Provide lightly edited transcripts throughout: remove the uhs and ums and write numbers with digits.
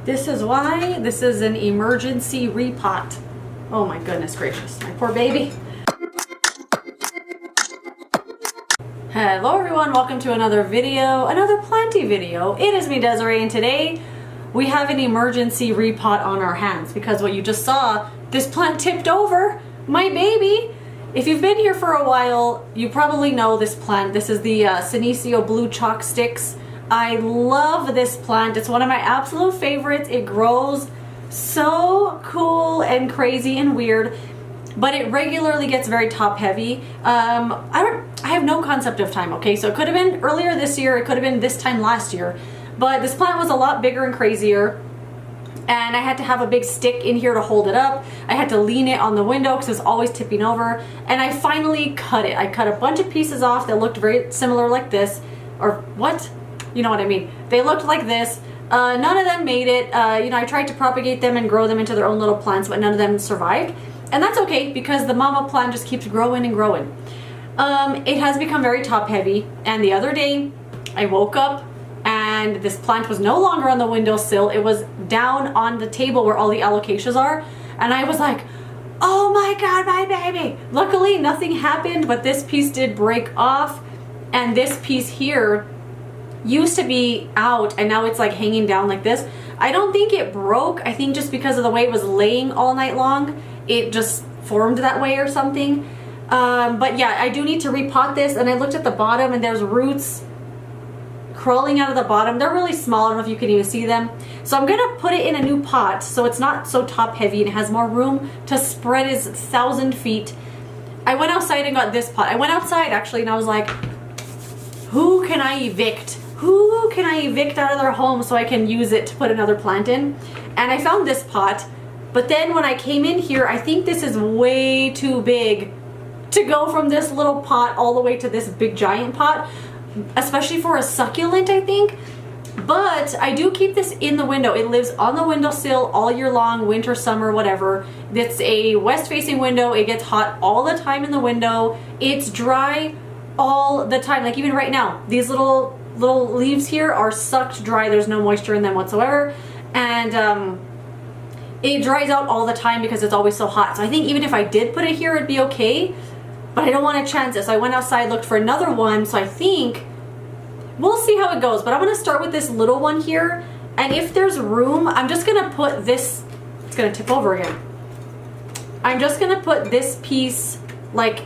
This is why this is an emergency repot. Oh my goodness gracious, my poor baby. Hello everyone, welcome to another video, another planty video. It is me, Desiree, and today we have an emergency repot on our hands because what you just saw, this plant tipped over my baby. If you've been here for a while, you probably know this plant. This is the Senecio blue chalksticks. I love this plant. It's one of my absolute favorites. It grows so cool and crazy and weird, but it regularly gets very top heavy. I have no concept of time, okay? So it could have been earlier this year, it could have been this time last year, but this plant was a lot bigger and crazier. And I had to have a big stick in here to hold it up. I had to lean it on the window because it's always tipping over. And I finally cut it. I cut a bunch of pieces off that looked very similar like this. Or what? You know what I mean. They looked like this. None of them made it. You know, I tried to propagate them and grow them into their own little plants, but none of them survived. And that's okay because the mama plant just keeps growing and growing. It has become very top heavy. And the other day, I woke up and this plant was no longer on the windowsill. It was down on the table where all the alocasias are. And I was like, oh my God, my baby. Luckily, nothing happened, but this piece did break off. And this piece here used to be out and now it's like hanging down like this. I don't think it broke. I think just because of the way it was laying all night long, it just formed that way or something. But yeah, I do need to repot this. And I looked at the bottom and there's roots crawling out of the bottom. They're really small. I don't know if you can even see them. So I'm gonna put it in a new pot so it's not so top heavy and it has more room to spread its 1,000 feet. I went outside and got this pot. I went outside actually and I was like, who can I evict? Who can I evict out of their home so I can use it to put another plant in? And I found this pot, but then when I came in here, I think this is way too big to go from this little pot all the way to this big giant pot, especially for a succulent, I think. But I do keep this in the window. It lives on the windowsill all year long, winter, summer, whatever. It's a west-facing window. It gets hot all the time in the window. It's dry all the time. Like even right now, these little leaves here are sucked dry. There's no moisture in them whatsoever. And it dries out all the time because it's always so hot. So I think even if I did put it here, it'd be okay. But I don't want to chance it. So I went outside, looked for another one. So I think we'll see how it goes. But I'm going to start with this little one here. And if there's room, I'm just going to put this, it's going to tip over again. I'm just going to put this piece like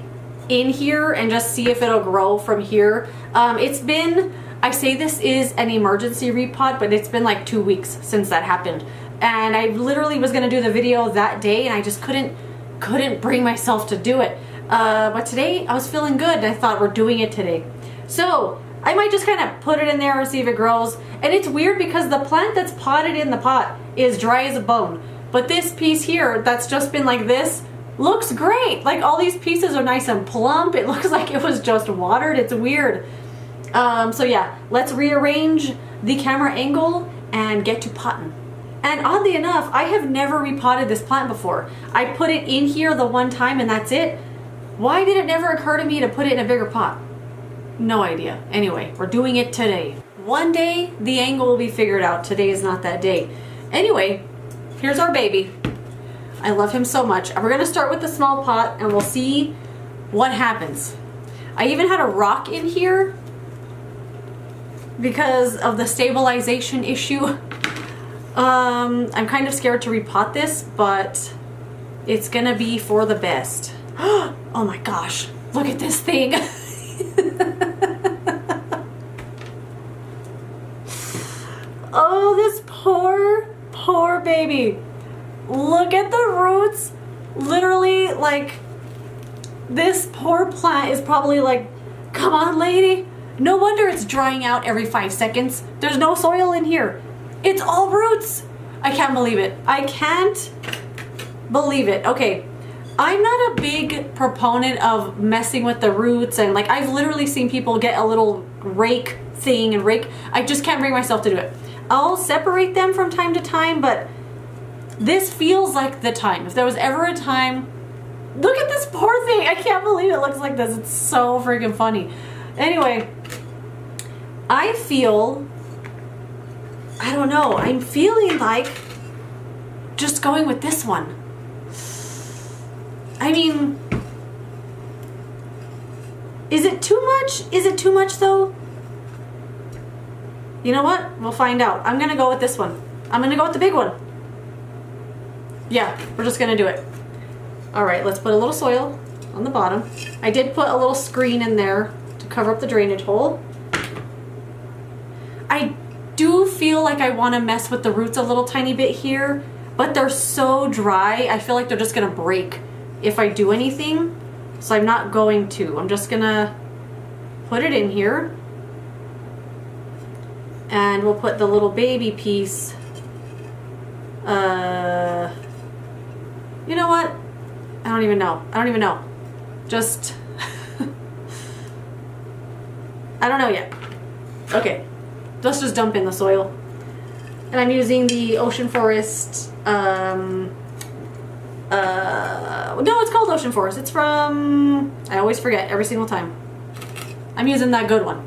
in here and just see if it'll grow from here. It's been, I say this is an emergency repot, but it's been like 2 weeks since that happened. And I literally was going to do the video that day and I just couldn't bring myself to do it. But today I was feeling good and I thought we're doing it today. So I might just kind of put it in there and see if it grows. And it's weird because the plant that's potted in the pot is dry as a bone. But this piece here that's just been like this looks great. Like all these pieces are nice and plump. It looks like it was just watered. It's weird. So yeah, let's rearrange the camera angle and get to potting. And oddly enough, I have never repotted this plant before. I put it in here the one time and that's it. Why did it never occur to me to put it in a bigger pot? No idea. Anyway, we're doing it today. One day, the angle will be figured out. Today is not that day. Anyway, here's our baby. I love him so much. And we're gonna start with the small pot and we'll see what happens. I even had a rock in here because of the stabilization issue. I'm kind of scared to repot this, but it's gonna be for the best. Oh my gosh, look at this thing. Oh, this poor baby. Look at the roots. Literally, like, this poor plant is probably like, come on, lady. No wonder it's drying out every 5 seconds. There's no soil in here. It's all roots. I can't believe it. I can't believe it. Okay, I'm not a big proponent of messing with the roots, and like I've literally seen people get a little rake thing and rake. I just can't bring myself to do it. I'll separate them from time to time, but this feels like the time. If there was ever a time, look at this poor thing. I can't believe it looks like this. It's so freaking funny. Anyway, I feel I don't know. I'm feeling like just going with this one. I mean, is it too much? Is it too much though? You know what? We'll find out. I'm gonna go with this one. I'm gonna go with the big one. Yeah, we're just gonna do it. All right, let's put a little soil on the bottom. I did put a little screen in there to cover up the drainage hole. I do feel like I want to mess with the roots a little tiny bit here, but they're so dry, I feel like they're just gonna break if I do anything. So I'm not going to. I'm just gonna put it in here. And we'll put the little baby piece. You know what? I don't even know. I don't even know. Just, I don't know yet. Okay, let's just dump in the soil. And I'm using the Ocean Forest, no, it's called Ocean Forest. It's from, I always forget every single time. I'm using that good one.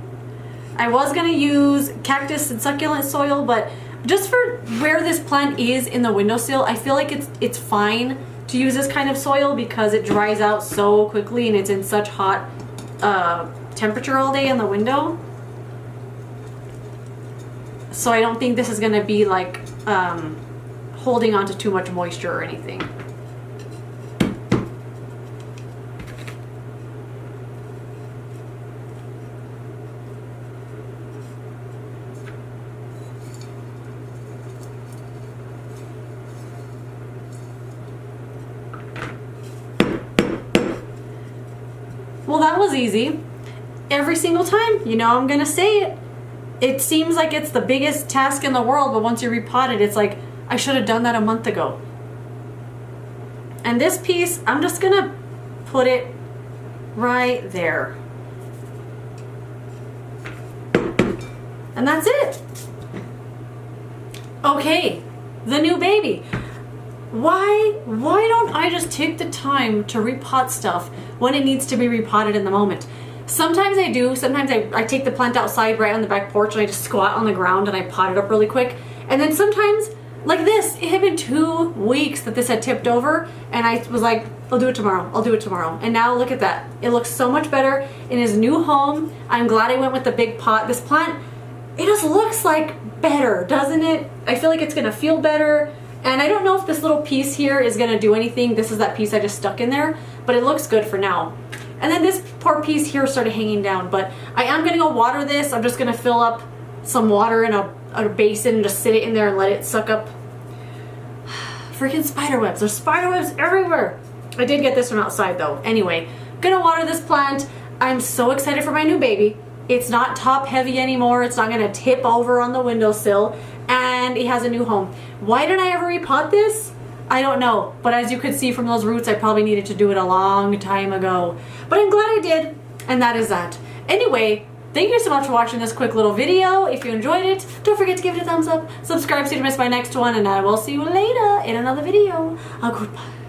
I was gonna use cactus and succulent soil, but just for where this plant is in the windowsill, I feel like it's fine to use this kind of soil because it dries out so quickly and it's in such hot temperature all day in the window. So I don't think this is gonna be like holding on to too much moisture or anything. Well, that was easy. Every single time, you know I'm gonna say it. It seems like it's the biggest task in the world, but once you repot it, it's like, I should have done that a month ago. And this piece, I'm just gonna put it right there. And that's it. Okay, the new baby. Why don't I just take the time to repot stuff when it needs to be repotted in the moment? Sometimes I do. Sometimes I take the plant outside right on the back porch and I just squat on the ground and I pot it up really quick. And then sometimes, like this, it had been 2 weeks that this had tipped over and I was like, I'll do it tomorrow. I'll do it tomorrow. And now look at that. It looks so much better in his new home. I'm glad I went with the big pot. This plant, it just looks like better, doesn't it? I feel like it's gonna feel better. And I don't know if this little piece here is gonna do anything. This is that piece I just stuck in there, but it looks good for now. And then this poor piece here started hanging down, but I am gonna go water this. I'm just gonna fill up some water in a basin and just sit it in there and let it suck up. Freaking spider webs. There's spider webs everywhere. I did get this from outside though. Anyway, gonna water this plant. I'm so excited for my new baby. It's not top heavy anymore. It's not gonna tip over on the windowsill. And he has a new home. Why didn't I ever repot this? I don't know, but as you could see from those roots, I probably needed to do it a long time ago. But I'm glad I did, and that is that. Anyway, thank you so much for watching this quick little video. If you enjoyed it, don't forget to give it a thumbs up, subscribe so you don't miss my next one, and I will see you later in another video. Goodbye.